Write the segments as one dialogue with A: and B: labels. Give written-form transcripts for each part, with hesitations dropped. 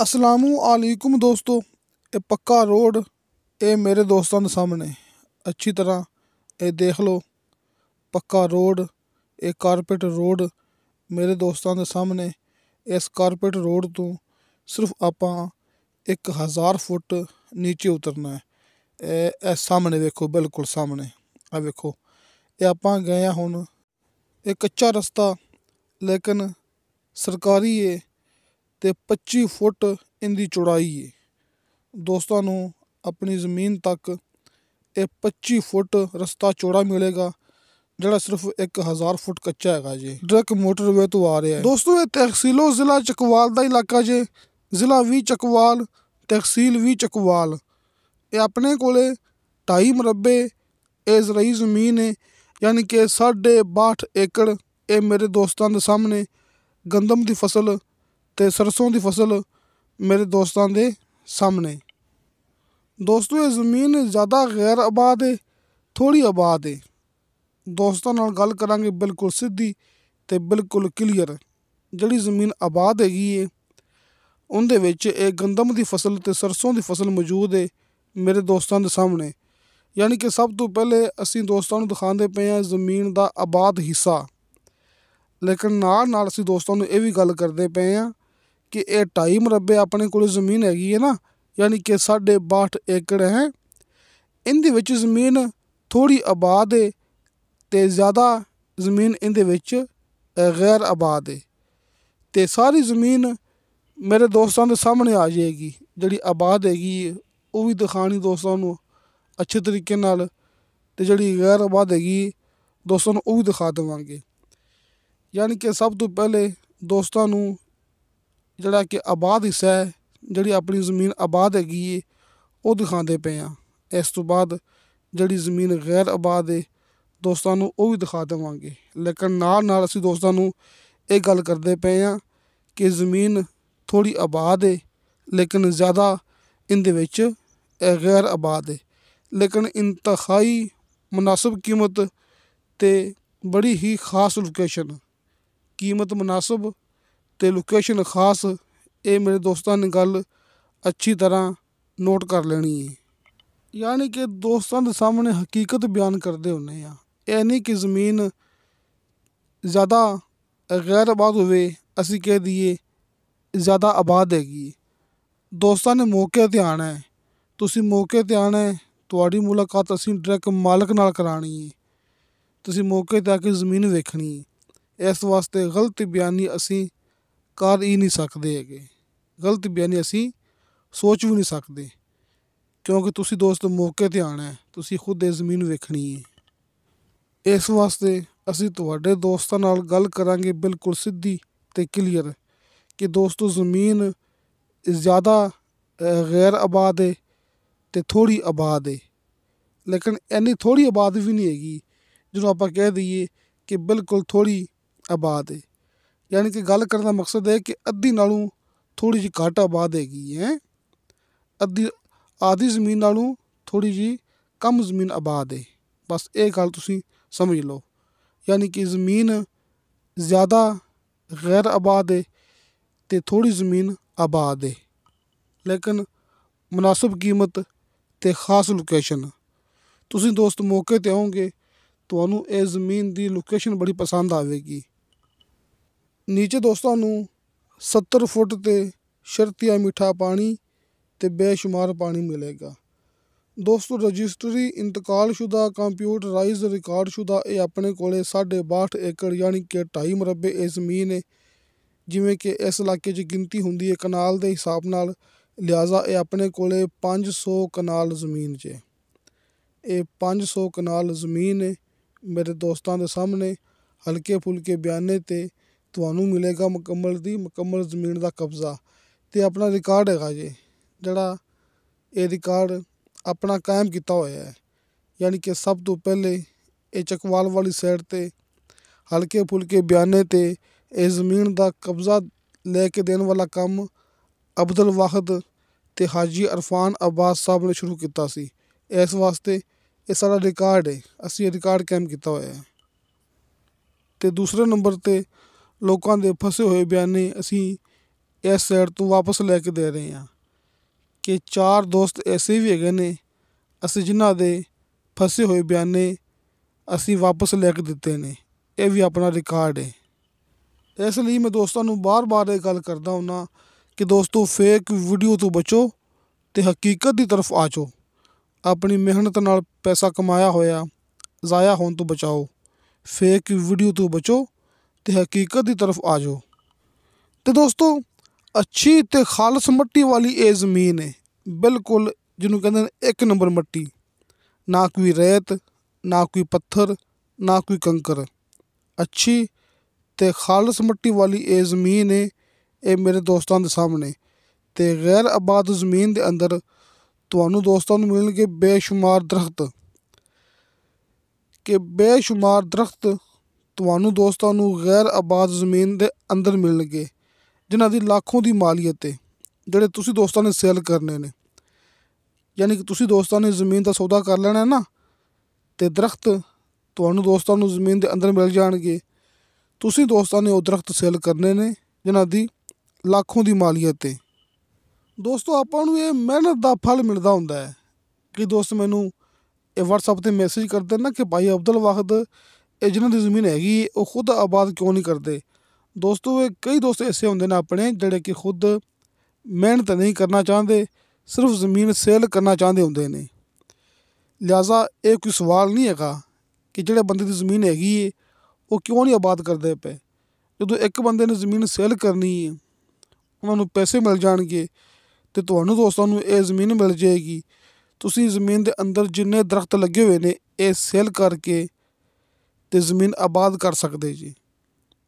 A: असलामुअलैकुम दोस्तों, ये पक्का रोड ये मेरे दोस्तों के सामने अच्छी तरह ये देख लो। पक्का रोड ये कारपेट रोड मेरे दोस्तों के सामने। इस कारपेट रोड तो सिर्फ आपां 1000 फुट नीचे उतरना है। ए सामने देखो, बिल्कुल सामने आ देखो, ये आपां गए हुण। ये कच्चा रस्ता लेकिन सरकारी है ते 25 फुट इनकी चौड़ाई है। दोस्तों नू अपनी ज़मीन तक ये 25 फुट रस्ता चौड़ा मिलेगा, जड़ा सिर्फ 1000 फुट कच्चा है जी। ट्रक मोटरवे तो आ रहा है। दोस्तों ये तहसीलो ज़िला चकवाल का इलाका जे, ज़िला भी चकवाल, तहसील भी चकवाल। ये अपने कोले 2.5 मरबे ज़राई ज़मीन है, यानी कि 62.5 एकड़। ये मेरे दोस्तों के सामने गंदम की फसल ते सरसों की फसल मेरे दोस्तों के सामने। दोस्तों ये ज़मीन ज़्यादा गैर आबाद है, थोड़ी आबाद है। दोस्तों नाल गल करांगे बिल्कुल सीधी ते बिल्कुल क्लीयर। जिहड़ी ज़मीन आबाद हैगी है उंदे विच एक गंदम की फसल ते सरसों की फसल मौजूद है मेरे दोस्तों के सामने। यानी कि सब तो पहले असीं दोस्तों नूं दिखांदे पे हैं ज़मीन का आबाद हिस्सा, लेकिन नाल नाल असीं दोस्तों नूं ये भी गल करदे पे हैं कि ये 2.5 मरबे अपने कोल ज़मीन हैगी है ना, यानी कि 62.5 एकड़ है। इनदे विच ज़मीन थोड़ी आबाद है ते ज़्यादा ज़मीन इनदे विच गैर आबाद है। ते सारी ज़मीन मेरे दोस्तों के सामने आ जाएगी। जिहड़ी आबाद हैगी वो भी दिखानी दोस्तों नूं अच्छे तरीके नाल, ते जिहड़ी गैर आबाद हैगी दोस्तों नूं वो भी दिखा देवांगे। यानी कि सब तो पहले दोस्तों नूं जिहड़ा कि आबाद हिस्सा है, जिहड़ी अपनी ज़मीन आबाद हैगी है वो दिखांदे पे हैं। इस तो बाद जिहड़ी ज़मीन गैर आबाद है दोस्तों नूं वो भी दिखा देवांगे। लेकिन नाल नाल असीं दोस्तों नूं ये गल करदे पे हैं कि ज़मीन थोड़ी आबाद है, लेकिन ज़्यादा इनदे विच गैर आबाद है। लेकिन इंतहाई मुनासिब कीमत ते बड़ी ही खास लोकेशन, कीमत मुनासिब ते लोकेशन खास, ये मेरे दोस्तों ने गल अच्छी तरह नोट कर लेनी है। यानी कि दोस्तों के सामने हकीकत बयान करते होने हैं। यह नहीं कि ज़मीन ज़्यादा गैर आबाद होवे असीं कह दईए ज़्यादा आबाद हैगी। दोस्तों ने मौके ते आना है, तुसीं मौके ते आना है, तुहाड़ी मुलाकात असीं डायरैक्ट मालक नाल करानी है। तुसीं मौके ते आके ज़मीन वेखनी है। इस वास्ते गलत बयानी असीं कर ही नहीं सकदे हैगे। गलत बयानी असीं सोच भी नहीं सकदे, क्योंकि तुसीं दोस्त मौके ते आना है, तुसीं खुद ये ज़मीन वेखनी है। इस वास्ते असीं तुहाडे दोस्तां नाल गल करांगे बिल्कुल सीधी ते क्लीयर कि दोस्तों ज़मीन ज़्यादा गैर आबाद है ते थोड़ी आबाद है। लेकिन इन्नी थोड़ी आबाद भी नहीं हैगी जिन्हों आपां कह दईए कि बिल्कुल थोड़ी आबाद है। यानी कि गल करने का मकसद है कि अद्धी नालों थोड़ी जी घट आबाद हैगी है। अद्धी आधी ज़मीन नालों थोड़ी जी कम ज़मीन आबाद है। बस ये गल तुसीं समझ लो। यानी कि ज़मीन ज़्यादा गैर आबाद है ते थोड़ी ज़मीन आबाद है, लेकिन मुनासिब कीमत ते खास लोकेशन। तुसीं दोस्त मौके ते आओगे तुहानूं ये ज़मीन की लोकेशन बड़ी पसंद आवेगी। नीचे दोस्तों नूं 70 फुट ते शर्तिया मीठा पानी ते बेशुमार पानी मिलेगा। दोस्तों रजिस्ट्री इंतकालशुदा कंप्यूटराइज रिकॉर्डशुदा ये अपने कोले 62.5 एकड़ यानी कि 2.5 मरबे ज़मीन है। जिमें कि इस इलाके च गिनती हुंदी है कनाल के हिसाब नाल, लिहाजा ये अपने कोले 500 कनाल ज़मीन च। ये 500 कनाल ज़मीन है मेरे दोस्तों के सामने। हल्के फुल्के बयाने ते तुहानूं मिलेगा मुकम्मल ज़मीन का कब्जा ते अपना रिकॉर्ड हैगा जे, जिहड़ा ये रिकॉर्ड अपना कायम किया होया है। यानी कि सब तो पहले ये चकवाल वाली साइड ते हल्के फुल्के बयाने ते ये ज़मीन का कब्जा लेके देने वाला काम अब्दुल वाहिद ते हाजी अरफान अब्बास साहब ने शुरू किया सी। इस वास्ते ये सारा रिकॉर्ड है, असीं ये रिकॉर्ड कायम किया होया है। ते दूसरे नंबर ते लोकां दे फसे हुए बयाने असीं ਇਸ ਸਾਈਡ ਤੋਂ ਵਾਪਸ ਲੈ ਕੇ ਦੇ ਰਹੇ ਹਾਂ ਕਿ 4 ਦੋਸਤ ਐਸੇ ਵੀ ਹੈਗੇ ਨੇ ਅਸੀਂ ਜਿਨ੍ਹਾਂ ਦੇ ਫਸੇ ਹੋਏ ਬਿਆਨੇ ਅਸੀਂ ਵਾਪਸ ਲੈ ਕੇ ਦਿੱਤੇ ਨੇ। ਇਹ ਵੀ ਆਪਣਾ ਰਿਕਾਰਡ ਹੈ। ਇਸ ਲਈ ਮੈਂ ਦੋਸਤਾਂ ਨੂੰ ਬਾਰ-ਬਾਰ ਇਹ ਗੱਲ ਕਰਦਾ ਹੁੰਦਾ ਕਿ ਦੋਸਤੋ ਫੇਕ ਵੀਡੀਓ ਤੋਂ ਬਚੋ ਅਤੇ ਹਕੀਕਤ ਦੀ ਤਰਫ ਆ ਜਾਓ। ਆਪਣੀ ਮਿਹਨਤ ਨਾਲ ਪੈਸਾ ਕਮਾਇਆ ਹੋਇਆ ਜ਼ਾਇਆ ਹੋਣ ਤੋਂ ਬਚਾਓ। ਫੇਕ ਵੀਡੀਓ ਤੋਂ ਬਚੋ ਅਤੇ ਹਕੀਕਤ ਦੀ ਤਰਫ ਆ ਜਾਓ। ਅਤੇ ਦੋਸਤੋ ਅੱਛੀ ਅਤੇ ਖਾਲਸ ਮਿੱਟੀ ਵਾਲੀ ਇਹ ਜ਼ਮੀਨ ਹੈ, ਬਿਲਕੁਲ ਜਿਹਨੂੰ ਕਹਿੰਦੇ ਨੇ 1 ਨੰਬਰ ਮਿੱਟੀ। ਨਾ ਕੋਈ ਰੇਤ, ਨਾ ਕੋਈ ਪੱਥਰ, ਨਾ ਕੋਈ ਕੰਕਰ। ਅੱਛੀ ਅਤੇ ਖਾਲਸ ਮਿੱਟੀ ਵਾਲੀ ਇਹ ਜ਼ਮੀਨ ਹੈ। ਇਹ ਮੇਰੇ ਦੋਸਤਾਂ ਦੇ ਸਾਹਮਣੇ ਅਤੇ ਗੈਰ ਆਬਾਦ ਜ਼ਮੀਨ ਦੇ ਅੰਦਰ ਤੁਹਾਨੂੰ ਦੋਸਤਾਂ ਨੂੰ ਮਿਲਣਗੇ ਬੇਸ਼ੁਮਾਰ ਦਰਖਤ ਤੁਹਾਨੂੰ ਦੋਸਤਾਂ ਨੂੰ ਗੈਰ ਆਬਾਦ ਜ਼ਮੀਨ ਦੇ ਅੰਦਰ ਮਿਲਣਗੇ ਜਿਨ੍ਹਾਂ ਦੀ ਲੱਖੋਂ ਦੀ ਮਾਲੀਅਤ ਹੈ, ਜਿਹੜੇ ਤੁਸੀਂ ਦੋਸਤਾਂ ਨੇ ਸੇਲ ਕਰਨੇ ਨੇ। ਯਾਨੀ ਕਿ ਤੁਸੀਂ ਦੋਸਤਾਂ ਨੇ ਜ਼ਮੀਨ ਦਾ ਸੌਦਾ ਕਰ ਲੈਣਾ ਨਾ, ਅਤੇ ਦਰਖਤ ਤੁਹਾਨੂੰ ਦੋਸਤਾਂ ਨੂੰ ਜ਼ਮੀਨ ਦੇ ਅੰਦਰ ਮਿਲ ਜਾਣਗੇ। ਤੁਸੀਂ ਦੋਸਤਾਂ ਨੇ ਉਹ ਦਰਖਤ ਸੇਲ ਕਰਨੇ ਨੇ ਜਿਨ੍ਹਾਂ ਦੀ ਲੱਖੋਂ ਦੀ ਮਾਲੀਅਤ ਹੈ। ਦੋਸਤੋ ਆਪਾਂ ਨੂੰ ਇਹ ਮਿਹਨਤ ਦਾ ਫਲ ਮਿਲਦਾ ਹੁੰਦਾ ਹੈ ਕਿ ਦੋਸਤ ਮੈਨੂੰ ਇਹ ਵਟਸਐਪ 'ਤੇ ਮੈਸੇਜ ਕਰਦੇ ਨਾ ਕਿ ਭਾਈ ਅਬਦੁਲ ਵਾਹਿਦ ਇਹ ਜਿਨ੍ਹਾਂ ਦੀ ਜ਼ਮੀਨ ਹੈਗੀ ਉਹ ਖੁਦ ਆਬਾਦ ਕਿਉਂ ਨਹੀਂ ਕਰਦੇ। ਦੋਸਤੋ ਇਹ ਕਈ ਦੋਸਤ ਐਸੇ ਹੁੰਦੇ ਨੇ ਆਪਣੇ ਜਿਹੜੇ ਕਿ ਖੁਦ ਮਿਹਨਤ ਨਹੀਂ ਕਰਨਾ ਚਾਹੁੰਦੇ, ਸਿਰਫ ਜ਼ਮੀਨ ਸੇਲ ਕਰਨਾ ਚਾਹੁੰਦੇ ਹੁੰਦੇ ਨੇ। ਲਿਹਾਜ਼ਾ ਇਹ ਕੋਈ ਸਵਾਲ ਨਹੀਂ ਹੈਗਾ ਕਿ ਜਿਹੜੇ ਬੰਦੇ ਦੀ ਜ਼ਮੀਨ ਹੈਗੀ ਹੈ ਉਹ ਕਿਉਂ ਨਹੀਂ ਆਬਾਦ ਕਰਦੇ ਪਏ। ਜਦੋਂ ਇੱਕ ਬੰਦੇ ਨੇ ਜ਼ਮੀਨ ਸੇਲ ਕਰਨੀ ਹੈ ਉਹਨਾਂ ਨੂੰ ਪੈਸੇ ਮਿਲ ਜਾਣਗੇ ਅਤੇ ਤੁਹਾਨੂੰ ਦੋਸਤਾਂ ਨੂੰ ਇਹ ਜ਼ਮੀਨ ਮਿਲ ਜਾਏਗੀ। ਤੁਸੀਂ ਜ਼ਮੀਨ ਦੇ ਅੰਦਰ ਜਿੰਨੇ ਦਰਖਤ ਲੱਗੇ ਹੋਏ ਨੇ ਇਹ ਸੇਲ ਕਰਕੇ ਅਤੇ ਜ਼ਮੀਨ ਆਬਾਦ ਕਰ ਸਕਦੇ ਜੀ।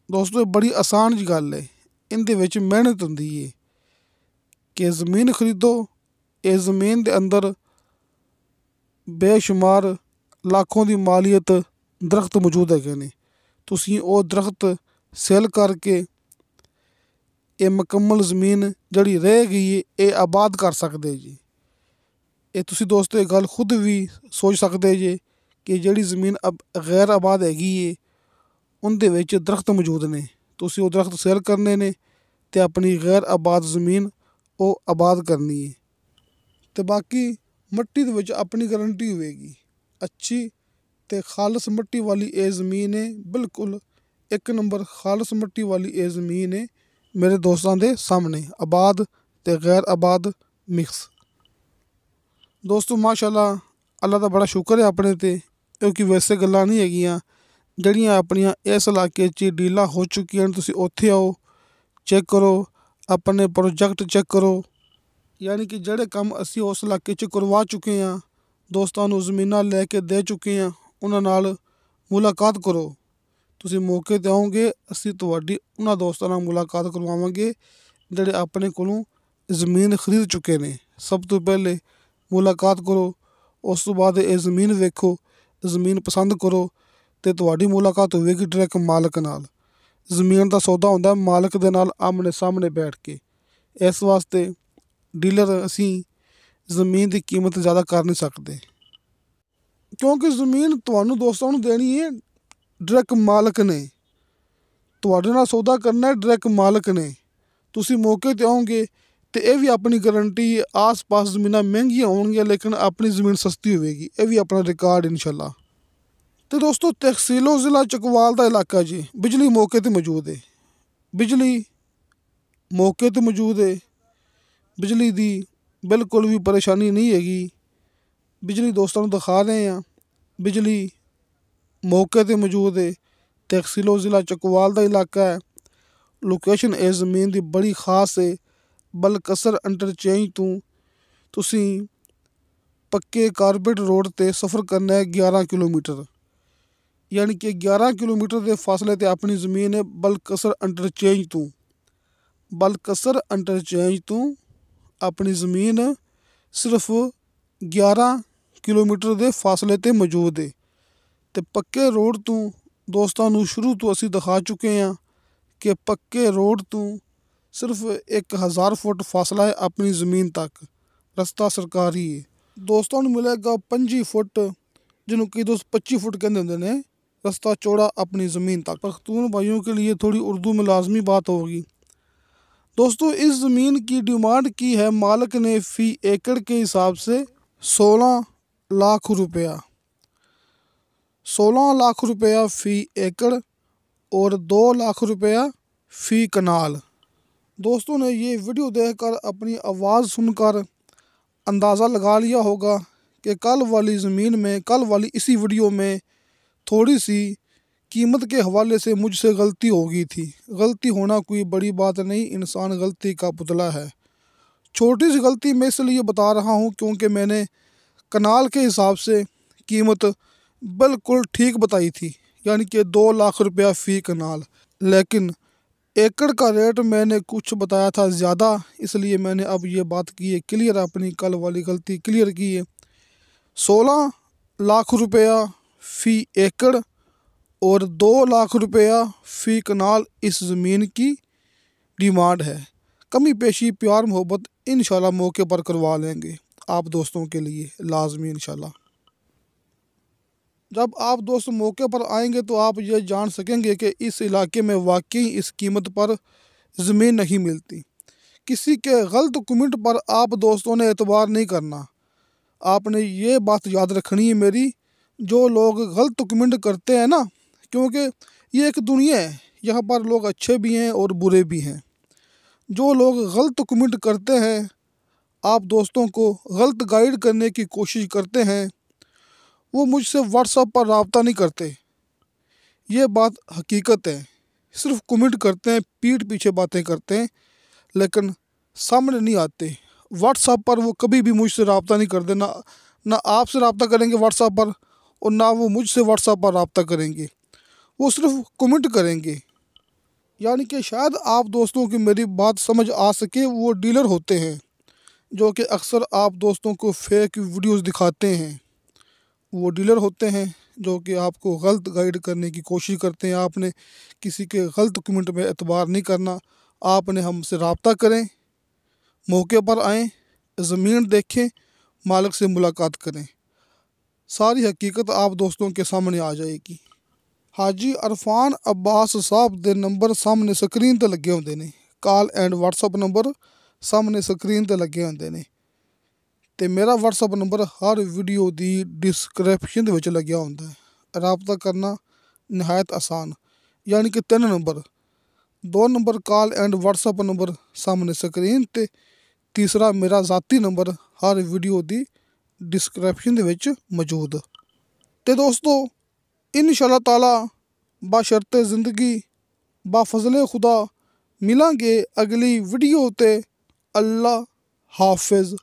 A: ਦੋਸਤੋ ਇਹ ਬੜੀ ਆਸਾਨ ਜਿਹੀ ਗੱਲ ਹੈ, ਇਹਦੇ ਵਿੱਚ ਮਿਹਨਤ ਹੁੰਦੀ ਹੈ ਕਿ ਜ਼ਮੀਨ ਖਰੀਦੋ। ਇਹ ਜ਼ਮੀਨ ਦੇ ਅੰਦਰ ਬੇਸ਼ੁਮਾਰ ਲੱਖੋਂ ਦੀ ਮਾਲੀਅਤ ਦਰਖਤ ਮੌਜੂਦ ਹੈਗੇ ਨੇ। ਤੁਸੀਂ ਉਹ ਦਰਖਤ ਸੇਲ ਕਰਕੇ ਇਹ ਮੁਕੰਮਲ ਜ਼ਮੀਨ ਜਿਹੜੀ ਰਹਿ ਗਈ ਹੈ ਇਹ ਆਬਾਦ ਕਰ ਸਕਦੇ ਜੀ। ਇਹ ਤੁਸੀਂ ਦੋਸਤੋ ਇਹ ਗੱਲ ਖੁਦ ਵੀ ਸੋਚ ਸਕਦੇ ਜੇ ਕਿ ਜਿਹੜੀ ਜ਼ਮੀਨ ਗੈਰ ਆਬਾਦ ਹੈਗੀ ਹੈ ਉਹਦੇ ਵਿੱਚ ਦਰਖਤ ਮੌਜੂਦ ਨੇ। ਤੁਸੀਂ ਉਹ ਦਰਖਤ ਸੇਲ ਕਰਨੇ ਨੇ ਅਤੇ ਆਪਣੀ ਗੈਰ ਆਬਾਦ ਜ਼ਮੀਨ ਉਹ ਆਬਾਦ ਕਰਨੀ ਹੈ। ਅਤੇ ਬਾਕੀ ਮਿੱਟੀ ਦੇ ਵਿੱਚ ਆਪਣੀ ਗਰੰਟੀ ਹੋਵੇਗੀ। ਅੱਛੀ ਅਤੇ ਖਾਲਸ ਮਿੱਟੀ ਵਾਲੀ ਇਹ ਜ਼ਮੀਨ ਹੈ, ਬਿਲਕੁਲ 1 ਨੰਬਰ ਖਾਲਸ ਮਿੱਟੀ ਵਾਲੀ ਇਹ ਜ਼ਮੀਨ ਹੈ ਮੇਰੇ ਦੋਸਤਾਂ ਦੇ ਸਾਹਮਣੇ, ਆਬਾਦ ਅਤੇ ਗੈਰ ਆਬਾਦ ਮਿਕਸ। ਦੋਸਤੋ ਮਾਸ਼ਾਅੱਲਾ ਅੱਲਾ ਦਾ ਬੜਾ ਸ਼ੁਕਰ ਹੈ ਆਪਣੇ 'ਤੇ, ਕਿਉਂਕਿ ਵੈਸੇ ਗੱਲਾਂ ਨਹੀਂ ਹੈਗੀਆਂ ਜਿਹੜੀਆਂ ਆਪਣੀਆਂ ਇਸ ਇਲਾਕੇ 'ਚ ਡੀਲਾਂ ਹੋ ਚੁੱਕੀਆਂ। ਤੁਸੀਂ ਉੱਥੇ ਆਓ, ਚੈੱਕ ਕਰੋ, ਆਪਣੇ ਪ੍ਰੋਜੈਕਟ ਚੈੱਕ ਕਰੋ। ਯਾਨੀ ਕਿ ਜਿਹੜੇ ਕੰਮ ਅਸੀਂ ਉਸ ਇਲਾਕੇ 'ਚ ਕਰਵਾ ਚੁੱਕੇ ਹਾਂ, ਦੋਸਤਾਂ ਨੂੰ ਜ਼ਮੀਨਾਂ ਲੈ ਕੇ ਦੇ ਚੁੱਕੇ ਹਾਂ, ਉਹਨਾਂ ਨਾਲ ਮੁਲਾਕਾਤ ਕਰੋ। ਤੁਸੀਂ ਮੌਕੇ 'ਤੇ ਆਓਗੇ ਅਸੀਂ ਤੁਹਾਡੀ ਉਹਨਾਂ ਦੋਸਤਾਂ ਨਾਲ ਮੁਲਾਕਾਤ ਕਰਵਾਵਾਂਗੇ ਜਿਹੜੇ ਆਪਣੇ ਕੋਲੋਂ ਜ਼ਮੀਨ ਖਰੀਦ ਚੁੱਕੇ ਨੇ। ਸਭ ਤੋਂ ਪਹਿਲੇ ਮੁਲਾਕਾਤ ਕਰੋ, ਉਸ ਤੋਂ ਬਾਅਦ ਇਹ ਜ਼ਮੀਨ ਵੇਖੋ, ਜ਼ਮੀਨ ਪਸੰਦ ਕਰੋ ਅਤੇ ਤੁਹਾਡੀ ਮੁਲਾਕਾਤ ਹੋਵੇਗੀ ਡਾਇਰੈਕਟ ਮਾਲਕ ਨਾਲ। ਜ਼ਮੀਨ ਦਾ ਸੌਦਾ ਹੁੰਦਾ ਮਾਲਕ ਦੇ ਨਾਲ ਆਮਣੇ ਸਾਹਮਣੇ ਬੈਠ ਕੇ। ਇਸ ਵਾਸਤੇ ਡੀਲਰ ਅਸੀਂ ਜ਼ਮੀਨ ਦੀ ਕੀਮਤ ਜ਼ਿਆਦਾ ਕਰ ਨਹੀਂ ਸਕਦੇ, ਕਿਉਂਕਿ ਜ਼ਮੀਨ ਤੁਹਾਨੂੰ ਦੋਸਤਾਂ ਨੂੰ ਦੇਣੀ ਹੈ ਡਾਇਰੈਕਟ ਮਾਲਕ ਨੇ। ਤੁਹਾਡੇ ਨਾਲ ਸੌਦਾ ਕਰਨਾ ਡਾਇਰੈਕਟ ਮਾਲਕ ਨੇ। ਤੁਸੀਂ ਮੌਕੇ 'ਤੇ ਆਓਗੇ ਅਤੇ ਇਹ ਵੀ ਆਪਣੀ ਗਰੰਟੀ ਹੈ ਆਸ ਪਾਸ ਜ਼ਮੀਨਾਂ ਮਹਿੰਗੀਆਂ ਹੋਣਗੀਆਂ ਲੇਕਿਨ ਆਪਣੀ ਜ਼ਮੀਨ ਸਸਤੀ ਹੋਵੇਗੀ। ਇਹ ਵੀ ਆਪਣਾ ਰਿਕਾਰਡ ਇਨਸ਼ਾਅੱਲਾ। ਅਤੇ ਦੋਸਤੋ ਤਹਿਸੀਲੋ ਜ਼ਿਲ੍ਹਾ ਚਕਵਾਲ ਦਾ ਇਲਾਕਾ ਜੀ, ਬਿਜਲੀ ਮੌਕੇ 'ਤੇ ਮੌਜੂਦ ਹੈ। ਬਿਜਲੀ ਮੌਕੇ 'ਤੇ ਮੌਜੂਦ ਹੈ। ਬਿਜਲੀ ਦੀ ਬਿਲਕੁਲ ਵੀ ਪਰੇਸ਼ਾਨੀ ਨਹੀਂ ਹੈਗੀ। ਬਿਜਲੀ ਦੋਸਤਾਂ ਨੂੰ ਦਿਖਾ ਰਹੇ ਹਾਂ, ਬਿਜਲੀ ਮੌਕੇ 'ਤੇ ਮੌਜੂਦ ਹੈ। ਤਹਿਸੀਲੋ ਜ਼ਿਲ੍ਹਾ ਚਕਵਾਲ ਦਾ ਇਲਾਕਾ ਹੈ। ਲੋਕੇਸ਼ਨ ਇਸ ਜ਼ਮੀਨ ਦੀ ਬੜੀ ਖਾਸ ਹੈ। ਬਲਕਸਰ ਇੰਟਰਚੇਂਜ ਤੋਂ ਤੁਸੀਂ ਪੱਕੇ ਕਾਰਪੇਟ ਰੋਡ 'ਤੇ ਸਫ਼ਰ ਕਰਨਾ ਹੈ 11 ਕਿਲੋਮੀਟਰ, ਯਾਨੀ ਕਿ 11 ਕਿਲੋਮੀਟਰ ਦੇ ਫਾਸਲੇ 'ਤੇ ਆਪਣੀ ਜ਼ਮੀਨ ਹੈ। ਬਲਕਸਰ ਇੰਟਰਚੇਂਜ ਤੋਂ ਆਪਣੀ ਜ਼ਮੀਨ ਸਿਰਫ 11 ਕਿਲੋਮੀਟਰ ਦੇ ਫਾਸਲੇ 'ਤੇ ਮੌਜੂਦ ਹੈ। ਅਤੇ ਪੱਕੇ ਰੋਡ ਤੋਂ ਦੋਸਤਾਂ ਨੂੰ ਸ਼ੁਰੂ ਤੋਂ ਅਸੀਂ ਦਿਖਾ ਚੁੱਕੇ ਹਾਂ ਕਿ ਪੱਕੇ ਰੋਡ ਤੋਂ ਸਿਰਫ 1000 ਫੁੱਟ ਫਾਸਲਾ ਹੈ ਆਪਣੀ ਜ਼ਮੀਨ ਤੱਕ। ਰਸਤਾ ਸਰਕਾਰੀ ਹੈ। ਦੋਸਤਾਂ ਨੂੰ ਮਿਲੇਗਾ 25 ਫੁੱਟ, ਜਿਹਨੂੰ कई दोस्त 25 फुट कहते होते हैं, रास्ता चौड़ा अपनी ज़मीन तक। पख्तून भाइयों के लिए थोड़ी उर्दू में लाजमी बात होगी। دوستو اس زمین کی ڈیمانڈ کی ہے مالک نے فی ایکڑ کے حساب سے 16 لاکھ روپیہ 16 لاکھ روپیہ فی ایکڑ اور 2 لاکھ روپیہ فی کنال۔ دوستوں نے یہ ویڈیو دیکھ کر اپنی آواز سن کر اندازہ لگا لیا ہوگا کہ کل والی اسی ویڈیو میں تھوڑی سی قیمت کے حوالے سے مجھ سے غلطی ہو گئی تھی۔ غلطی ہونا کوئی بڑی بات نہیں، انسان غلطی کا پتلا ہے۔ چھوٹی سی غلطی میں اس لیے بتا رہا ہوں کیونکہ میں نے کنال کے حساب سے قیمت بالکل ٹھیک بتائی تھی، یعنی کہ 2 لاکھ روپیہ فی کنال، لیکن ایکڑ کا ریٹ میں نے کچھ بتایا تھا زیادہ، اس لیے میں نے اب یہ بات کی ہے کلیئر، اپنی کل والی غلطی کلیئر کی ہے۔ 16 لاکھ روپیہ فی ایکڑ اور 2 لاکھ روپیہ فی کنال اس زمین کی ڈیمانڈ ہے۔ کمی پیشی پیار محبت انشاءاللہ موقع پر کروا لیں گے آپ دوستوں کے لیے، لازمی انشاءاللہ۔ جب آپ دوست موقع پر آئیں گے تو آپ یہ جان سکیں گے کہ اس علاقے میں واقعی اس قیمت پر زمین نہیں ملتی۔ کسی کے غلط کمنٹ پر آپ دوستوں نے اعتبار نہیں کرنا۔ آپ نے یہ بات یاد رکھنی ہے میری، جو لوگ غلط کمنٹ کرتے ہیں نا، کیونکہ یہ ایک دنیا ہے، یہاں پر لوگ اچھے بھی ہیں اور برے بھی ہیں۔ جو لوگ غلط کمنٹ کرتے ہیں، آپ دوستوں کو غلط گائیڈ کرنے کی کوشش کرتے ہیں، وہ مجھ سے واٹس ایپ پر رابطہ نہیں کرتے۔ یہ بات حقیقت ہے، صرف کمنٹ کرتے ہیں، پیٹھ پیچھے باتیں کرتے ہیں، لیکن سامنے نہیں آتے۔ واٹس ایپ پر وہ کبھی بھی مجھ سے رابطہ نہیں کرتے، نہ آپ سے رابطہ کریں گے واٹس ایپ پر، اور نہ وہ مجھ سے واٹس ایپ پر رابطہ کریں گے، وہ صرف کمنٹ کریں گے۔ یعنی کہ شاید آپ دوستوں کی میری بات سمجھ آ سکے، وہ ڈیلر ہوتے ہیں جو کہ اکثر آپ دوستوں کو فیک ویڈیوز دکھاتے ہیں۔ وہ ڈیلر ہوتے ہیں جو کہ آپ کو غلط گائیڈ کرنے کی کوشش کرتے ہیں۔ آپ نے کسی کے غلط کمنٹ میں اعتبار نہیں کرنا، آپ نے ہم سے رابطہ کریں، موقع پر آئیں، زمین دیکھیں، مالک سے ملاقات کریں، ساری حقیقت آپ دوستوں کے سامنے آ جائے گی۔ حاجی عرفان عباس صاحب دے نمبر سامنے سکرین تے لگے ہوندے نے، call and Whats app number سامنے سکرین تے لگے ہوندے نے، تے میرا Whats app number her video the description دے وچ لگیا ہوندا ہے۔ رابطہ کرنا نہایت آسان، یعنی کہ 3 number, 2 number call and Whats app number سامنے سکرین تے تیسرا میرا ذاتی number her video the description دے وچ موجود۔ تے دوستو انشاءاللہ تعالی بشرط زندگی بفضل خدا ملیں گے اگلی ویڈیو تے۔ اللہ حافظ۔